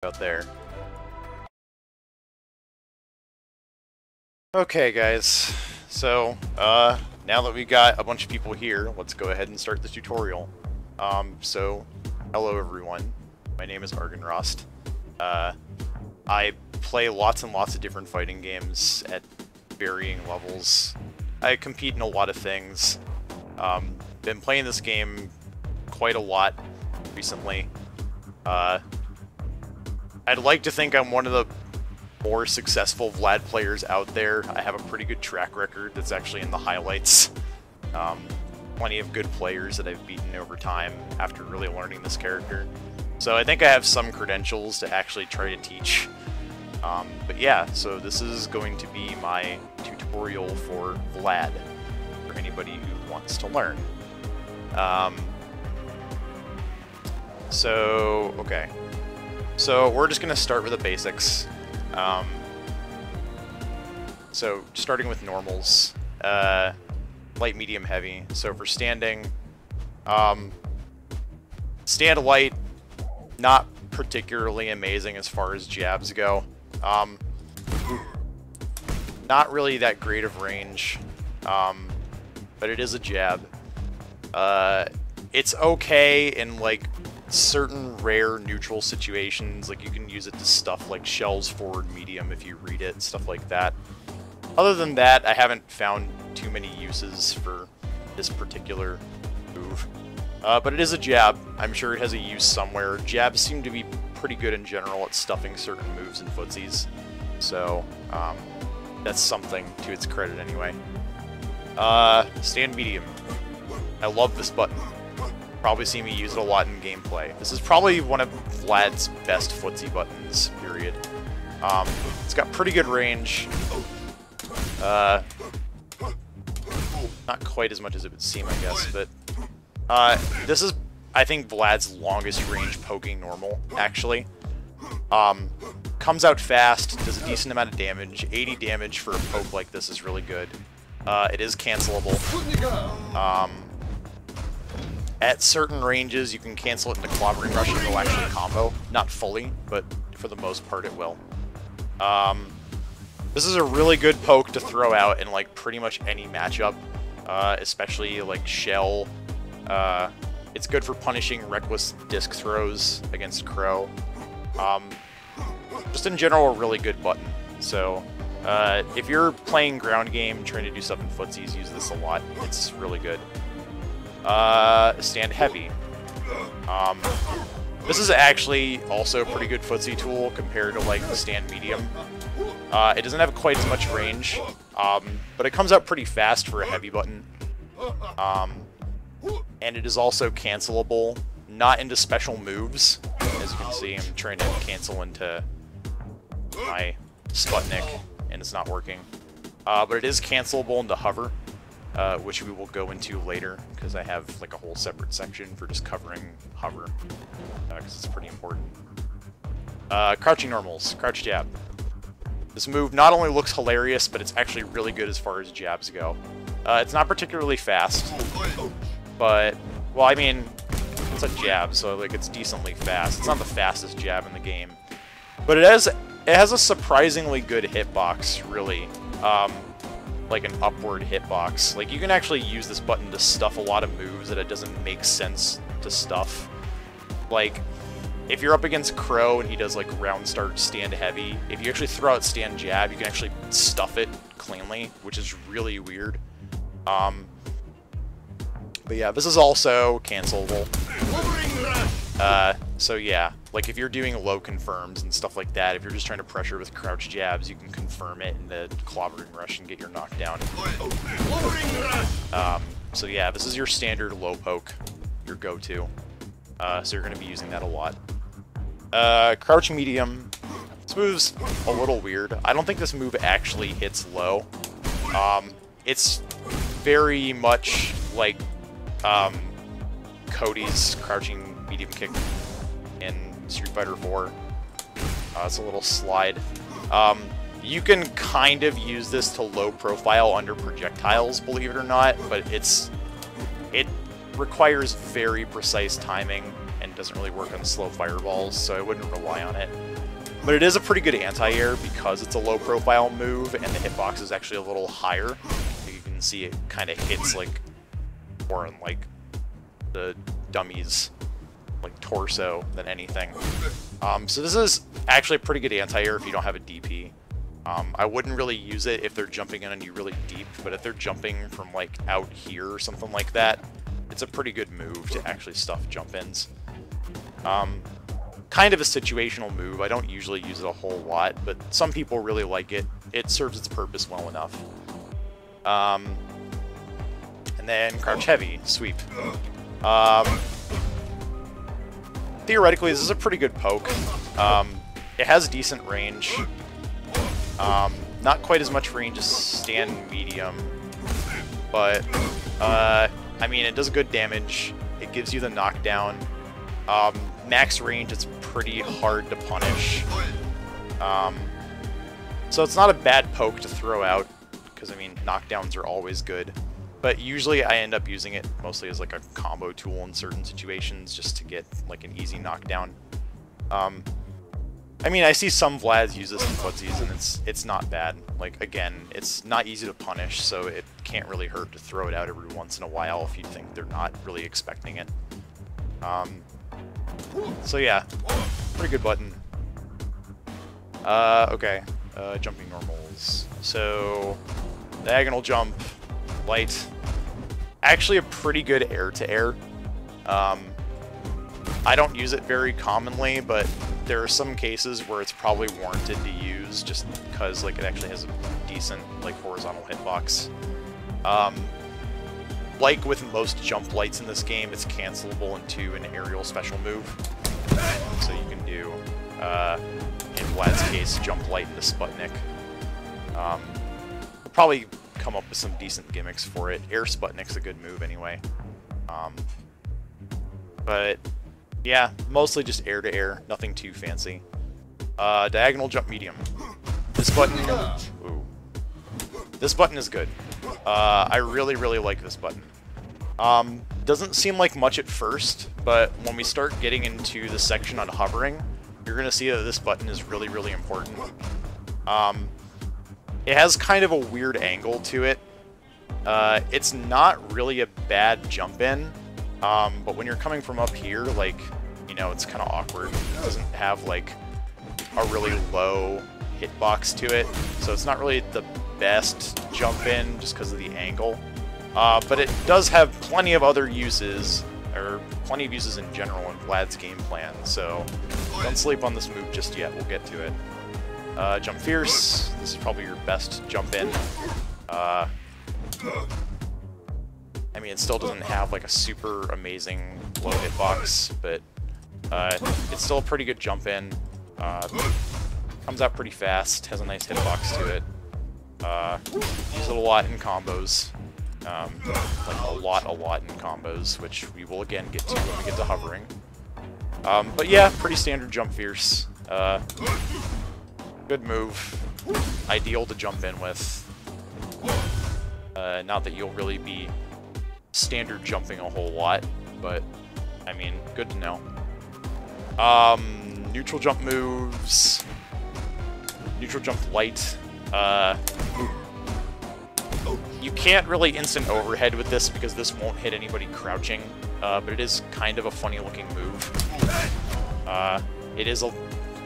out there. Okay, guys. So, now that we got a bunch of people here, let's go ahead and start the tutorial. Hello everyone. My name is Argenrost. I play lots and lots of different fighting games at varying levels. I compete in a lot of things. Been playing this game quite a lot recently. I'd like to think I'm one of the more successful Vlad players out there. I have a pretty good track record that's actually in the highlights. Plenty of good players that I've beaten over time after really learning this character. So I think I have some credentials to actually try to teach. But yeah, so this is going to be my tutorial for Vlad, for anybody who wants to learn. Okay. So we're just going to start with the basics. So starting with normals, light, medium, heavy. So for standing, stand light, not particularly amazing as far as jabs go. Not really that great of range, but it is a jab. It's okay in like certain rare neutral situations, like you can use it to stuff like shells forward medium if you read it, stuff like that. Other than that, I haven't found too many uses for this particular move. But it is a jab. I'm sure it has a use somewhere. Jabs seem to be pretty good in general at stuffing certain moves in footsies. So, that's something to its credit anyway. Stand medium. I love this button. Probably see me use it a lot in gameplay. This is probably one of Vlad's best footsie buttons, period. It's got pretty good range. Not quite as much as it would seem, I guess, but this is, I think, Vlad's longest range poking normal, actually. Comes out fast, does a decent amount of damage. 80 damage for a poke like this is really good. It is cancelable. At certain ranges, you can cancel it into Clobbering Rush and it'll actually combo. Not fully, but for the most part it will. This is a really good poke to throw out in like pretty much any matchup, especially like Shell. It's good for punishing reckless disc throws against Crow. Just in general, a really good button. So if you're playing ground game, trying to do stuff in footsies, use this a lot. It's really good. Stand heavy. This is actually also a pretty good footsie tool compared to like the stand medium. It doesn't have quite as much range, but it comes out pretty fast for a heavy button. And it is also cancelable, not into special moves. As you can see, I'm trying to cancel into my Sputnik, and it's not working. But it is cancelable into hover. Which we will go into later, because I have like a whole separate section for just covering hover, because it's pretty important. Crouching normals, crouch jab. This move not only looks hilarious, but it's actually really good as far as jabs go. It's not particularly fast, but, well, I mean, it's a jab, so like it's decently fast. It's not the fastest jab in the game, but it has a surprisingly good hitbox, really. Like an upward hitbox. Like, you can actually use this button to stuff a lot of moves that it doesn't make sense to stuff. Like, if you're up against Crow and he does like round start stand heavy, if you actually throw out stand jab, you can actually stuff it cleanly, which is really weird. But yeah, this is also cancelable. So yeah, like if you're doing low confirms and stuff like that, if you're just trying to pressure with crouch jabs, you can confirm it in the Clobbering Rush and get your knockdown. So yeah, this is your standard low poke, your go-to. So you're going to be using that a lot. Crouch medium. This move's a little weird. I don't think this move actually hits low. It's very much like Cody's crouching medium kick in Street Fighter 4. It's a little slide. You can kind of use this to low profile under projectiles, believe it or not, but it requires very precise timing and doesn't really work on slow fireballs, so I wouldn't rely on it. But it is a pretty good anti-air because it's a low-profile move, and the hitbox is actually a little higher. You can see it kind of hits, like, more in, like, the dummy's, like, torso than anything. So this is actually a pretty good anti-air if you don't have a DP. I wouldn't really use it if they're jumping in on you really deep, but if they're jumping from, like, out here or something like that, it's a pretty good move to actually stuff jump-ins. Kind of a situational move. I don't usually use it a whole lot, but some people really like it. It serves its purpose well enough. And then crouch heavy, sweep. Theoretically, this is a pretty good poke. It has decent range. Not quite as much range as stand medium, but I mean, it does good damage. It gives you the knockdown. Max range, it's pretty hard to punish. So it's not a bad poke to throw out, because I mean, knockdowns are always good. But usually I end up using it mostly as like a combo tool in certain situations, just to get like an easy knockdown. I mean, I see some Vlads use this in footsies, and it's not bad. Like, again, it's not easy to punish, so it can't really hurt to throw it out every once in a while if you think they're not really expecting it. So yeah, pretty good button. Okay, jumping normals. So, diagonal jump, light. Actually a pretty good air-to-air. I don't use it very commonly, but there are some cases where it's probably warranted to use just because like it actually has a decent like horizontal hitbox. Like with most jump lights in this game, it's cancelable into an aerial special move. So you can do, in Vlad's case, jump light into Sputnik. We'll probably come up with some decent gimmicks for it. Air Sputnik's a good move anyway. But yeah, mostly just air-to-air, nothing too fancy. Diagonal jump medium. This button... Ooh. This button is good. I really, really like this button. Doesn't seem like much at first, but when we start getting into the section on hovering, you're going to see that this button is really, really important. It has kind of a weird angle to it. It's not really a bad jump in, but when you're coming from up here, like, you know, it's kind of awkward. It doesn't have, like, a really low hitbox to it, so it's not really the best jump in just because of the angle. But it does have plenty of other uses, or plenty of uses in general in Vlad's game plan, so don't sleep on this move just yet, we'll get to it. Jump Fierce, this is probably your best jump in. I mean, it still doesn't have like a super amazing low hitbox, but it's still a pretty good jump in. Comes out pretty fast, has a nice hitbox to it. Use it a lot in combos. Like a lot in combos, which we will again get to when we get to hovering. But yeah, pretty standard jump Fierce. Good move. Ideal to jump in with. Not that you'll really be standard jumping a whole lot, but I mean, good to know. Neutral jump moves. Neutral jump light. You can't really instant overhead with this because this won't hit anybody crouching, but it is kind of a funny looking move. It is a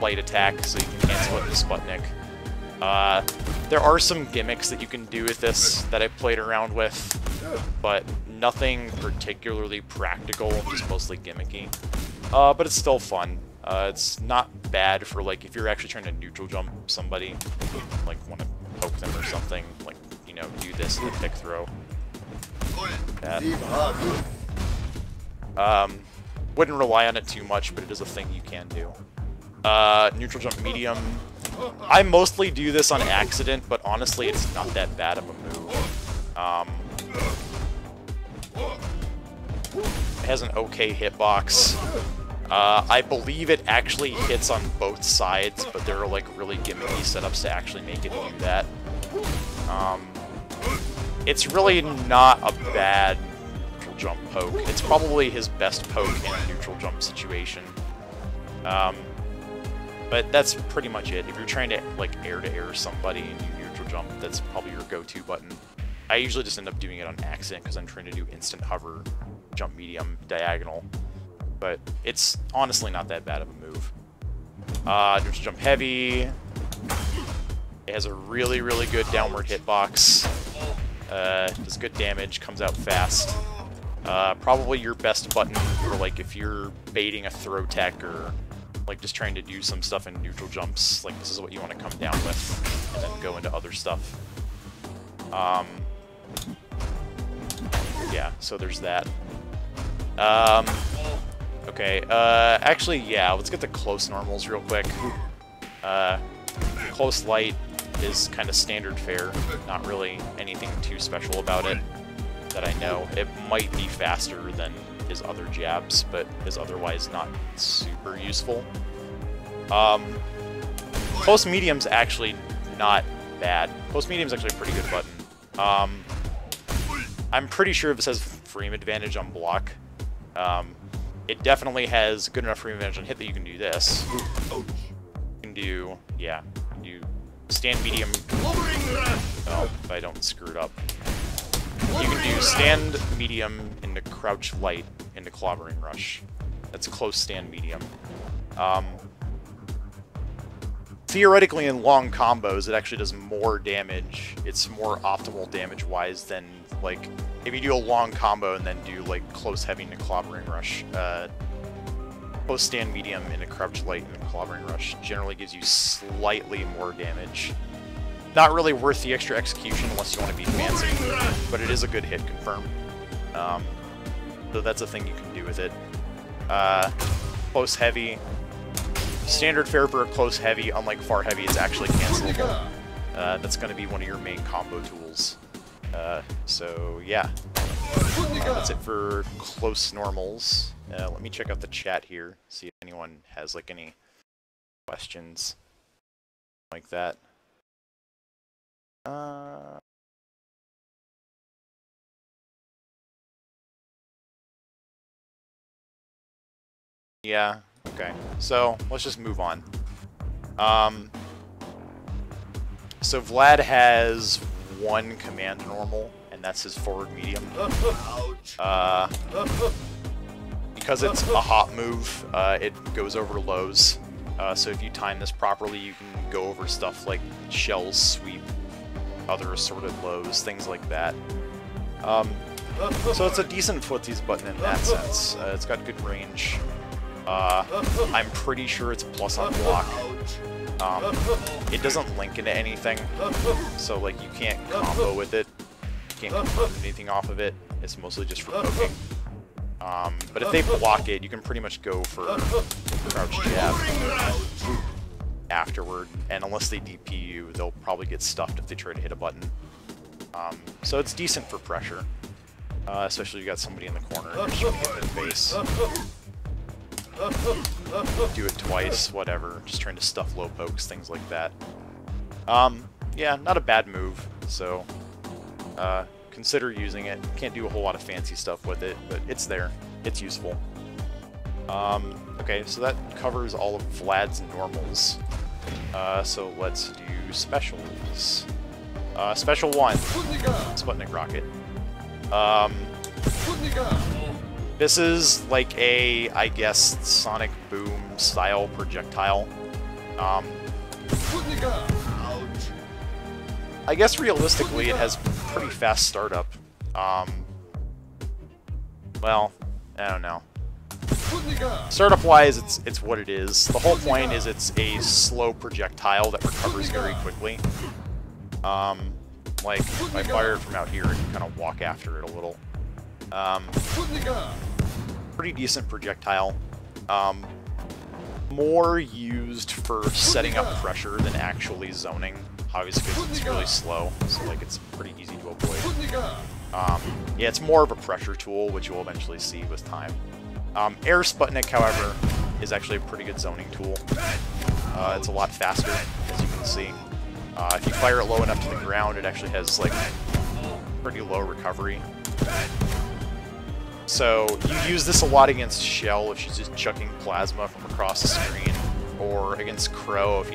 light attack, so you can cancel it with Sputnik. There are some gimmicks that you can do with this that I've played around with, but nothing particularly practical, just mostly gimmicky. But it's still fun. It's not bad for, like, if you're actually trying to neutral jump somebody, like, want to poke them or something, like, you know, do this in the pick throw. Wouldn't rely on it too much, but it is a thing you can do. Neutral jump medium. I mostly do this on accident, but honestly, it's not that bad of a move. It has an okay hitbox. I believe it actually hits on both sides, but there are like really gimmicky setups to actually make it do that. It's really not a bad neutral jump poke. It's probably his best poke in a neutral jump situation. But that's pretty much it. If you're trying to like air-to-air somebody and you neutral jump, that's probably your go-to button. I usually just end up doing it on accident because I'm trying to do instant hover, jump medium, diagonal. But it's honestly not that bad of a move. Neutral jump heavy. It has a really, really good downward hitbox. Does good damage, comes out fast. Probably your best button for like if you're baiting a throw tech or like just trying to do some stuff in neutral jumps. Like this is what you want to come down with and then go into other stuff. Yeah, so there's that. Okay, actually, yeah, let's get the close normals real quick. Close light is kind of standard fare, not really anything too special about it that I know. It might be faster than his other jabs, but is otherwise not super useful. Close medium's actually not bad. Close medium's actually a pretty good button. I'm pretty sure this has frame advantage on block. It definitely has good enough frame advantage on hit that you can do this. You can do, yeah, you stand medium. Oh, if I don't screw it up. You can do stand medium into crouch light into clobbering rush. That's close stand medium. Theoretically, in long combos, it actually does more damage. It's more optimal damage-wise than, like, if you do a long combo and then do, like, close heavy into clobbering rush. Close stand medium into crouch light into clobbering rush generally gives you slightly more damage. Not really worth the extra execution unless you want to be fancy, but it is a good hit confirm. So that's a thing you can do with it. Close heavy. Standard fare for a close heavy, unlike far heavy, is actually cancelable. That's going to be one of your main combo tools. So yeah, that's it for close normals. Let me check out the chat here, see if anyone has like any questions like that. Yeah, okay. So let's just move on. So Vlad has one command normal, and that's his forward medium. Because it's a hot move, it goes over lows. So if you time this properly, you can go over stuff like shells, sweep, other assorted lows, things like that. So it's a decent footsies button in that sense. It's got good range. I'm pretty sure it's plus on block. It doesn't link into anything, so like you can't combo with it. You can't confirm anything off of it. It's mostly just for poking. But if they block it, you can pretty much go for crouch jab afterward, and unless they DP you, they'll probably get stuffed if they try to hit a button. So it's decent for pressure, especially if you got somebody in the corner and you're just trying to get in their face. Do it twice, whatever, just trying to stuff low pokes, things like that. Yeah, not a bad move, so consider using it. Can't do a whole lot of fancy stuff with it, but it's there. It's useful. Okay, so that covers all of Vlad's normals. So let's do specials. Special 1, Sputnik Rocket. This is like a, I guess, Sonic Boom style projectile. I guess realistically it has pretty fast startup. Well, I don't know. Startup-wise, it's what it is. The whole point is it's a slow projectile that recovers very quickly. Like, if I fire it from out here, I can kind of walk after it a little. Pretty decent projectile. More used for setting up pressure than actually zoning. Obviously, because it's really slow, so like it's pretty easy to avoid. Yeah, it's more of a pressure tool, which you'll eventually see with time. Air Sputnik, however, is actually a pretty good zoning tool. It's a lot faster, as you can see. If you fire it low enough to the ground, it actually has like pretty low recovery. So you use this a lot against Shell if she's just chucking plasma from across the screen, or against Crow if